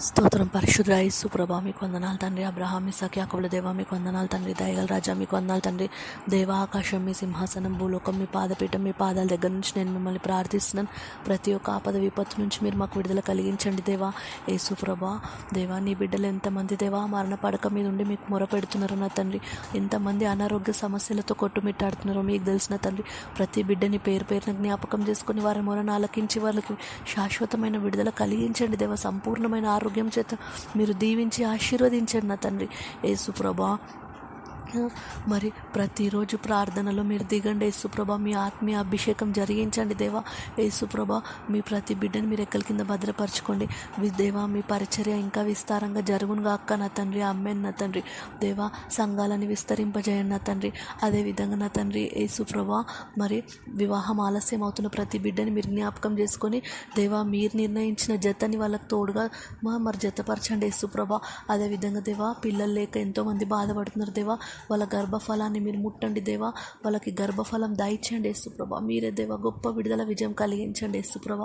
స్తోత్రం పరిశుద్ధ యేసు ప్రభా మీకు వందనాలు తండ్రి. అబ్రహాం ఇస్సాకు యాకోబుల దేవా మీకు వందనాలు తండ్రి. దయగల రాజా మీకు వందనాలు తండ్రి. దేవా ఆకాశం మీ సింహాసనం, భూలోకం మీ పాదపీఠం, మీ పాదాల దగ్గర నుంచి నేను మిమ్మల్ని ప్రార్థిస్తున్నాను. ప్రతి ఒక్క ఆపద విపత్తు నుంచి మీరు మాకు విడుదల కలిగించండి దేవా. యేసు ప్రభా దేవా నీ బిడ్డలు ఎంతమంది దేవా మరణ పడక మీద ఉండి మీకు మొరపెడుతున్నారు నా తండ్రి. ఎంతమంది అనారోగ్య సమస్యలతో కొట్టుమిట్టాడుతున్నారో మీకు తెలిసిన తండ్రి. ప్రతి బిడ్డని పేరు పేరున జ్ఞాపకం చేసుకుని వారి మొరను ఆలకించి వాళ్ళకి శాశ్వతమైన విడుదల కలిగించండి దేవా. సంపూర్ణమైన ఆరోగ్యం చేత మీరు దీవించి ఆశీర్వదించండి నా తండ్రి. యేసు ప్రభా మరి ప్రతిరోజు ప్రార్థనలో మీరు దిగండి యేసుప్రభ. మీ ఆత్మీయ అభిషేకం జరిగించండి దేవా. యేసుప్రభ మీ ప్రతి బిడ్డను మీరు ఎక్కల కింద భద్రపరచుకోండి దేవా. మీ పరిచర్య ఇంకా విస్తారంగా జరుగునుగా అక్క నా తండ్రి. అమ్మేన్ నా తండ్రి. దేవా సంఘాలని విస్తరింపజేయండి నా తండ్రి. అదేవిధంగా నా తండ్రి యేసుప్రభ మరి వివాహం ఆలస్యం అవుతున్న ప్రతి బిడ్డని మీరు జ్ఞాపకం చేసుకొని దేవా మీరు నిర్ణయించిన జతని వాళ్ళకి తోడుగా మరి జతపరచండి యేసుప్రభ. అదేవిధంగా దేవా పిల్లలు లేక ఎంతోమంది బాధపడుతున్నారు దేవా. వాళ్ళ గర్భఫలాన్ని మీరు ముట్టండి దేవా. వాళ్ళకి గర్భఫలం దయచేయండి యేసుప్రభ. మీరే దేవా గొప్ప విడుదల విజయం కలిగించండి యేసుప్రభ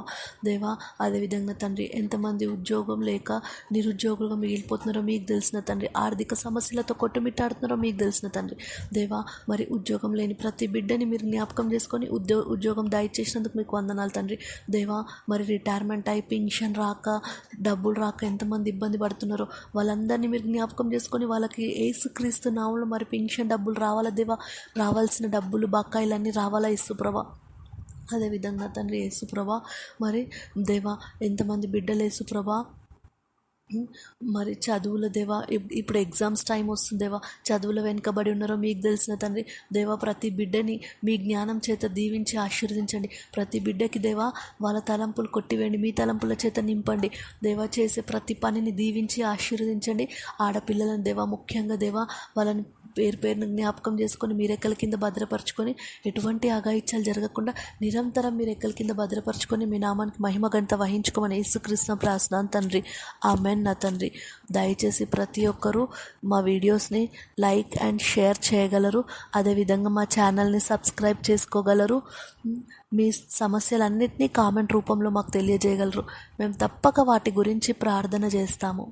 దేవా. అదేవిధంగా తండ్రి ఎంతమంది ఉద్యోగం లేక నిరుద్యోగులుగా మిగిలిపోతున్నారో మీకు తెలిసిన తండ్రి. ఆర్థిక సమస్యలతో కొట్టుమిట్టాడుతున్నారో మీకు తెలిసిన తండ్రి దేవా. మరి ఉద్యోగం లేని ప్రతి బిడ్డని మీరు జ్ఞాపకం చేసుకొని ఉద్యోగం దయచేసినందుకు మీకు వందనాలు తండ్రి దేవా. మరి రిటైర్మెంట్ అయి పెన్షన్ రాక డబ్బులు రాక ఎంతమంది ఇబ్బంది పడుతున్నారో వాళ్ళందరినీ మీరు జ్ఞాపకం చేసుకొని వాళ్ళకి యేసుక్రీస్తు నామములో మరి పెన్షన్ డబ్బులు రావాలా దేవా. రావాల్సిన డబ్బులు బకాయిలన్నీ రావాలా యేసుప్రభ. అదేవిధంగా తండ్రి యేసుప్రభ మరి దేవా ఎంతమంది బిడ్డలు యేసుప్రభ మరి చదువుల దేవా. ఇప్పుడు ఎగ్జామ్స్ టైం వస్తుంది దేవా. చదువుల వెనుకబడి ఉన్నారో మీకు తెలిసిన తండ్రి దేవా. ప్రతి బిడ్డని మీ జ్ఞానం చేత దీవించి ఆశీర్వదించండి. ప్రతి బిడ్డకి దేవా వాళ్ళ తలంపులు కొట్టివేయండి. మీ తలంపుల చేత నింపండి దేవా. చేసే ప్రతి పనిని దీవించి ఆశీర్వదించండి. ఆడపిల్లలను దేవా ముఖ్యంగా దేవా వాళ్ళని పేరు పేరును జ్ఞాపకం చేసుకొని మీరు ఎక్కల కింద భద్రపరచుకొని ఎటువంటి అఘాయిత్యాలు జరగకుండా నిరంతరం మీరు ఎక్కల కింద భద్రపరచుకొని మీ నామానికి మహిమ ఘనత వహించుకోమని యేసుక్రీస్తు ప్రార్థన తండ్రి. ఆమెన్ నా తండ్రి. దయచేసి ప్రతి ఒక్కరూ మా వీడియోస్ని లైక్ అండ్ షేర్ చేయగలరు. అదేవిధంగా మా ఛానల్ని సబ్స్క్రైబ్ చేసుకోగలరు. మీ సమస్యలన్నింటినీ కామెంట్ రూపంలో మాకు తెలియజేయగలరు. మేము తప్పక వాటి గురించి ప్రార్థన చేస్తాము.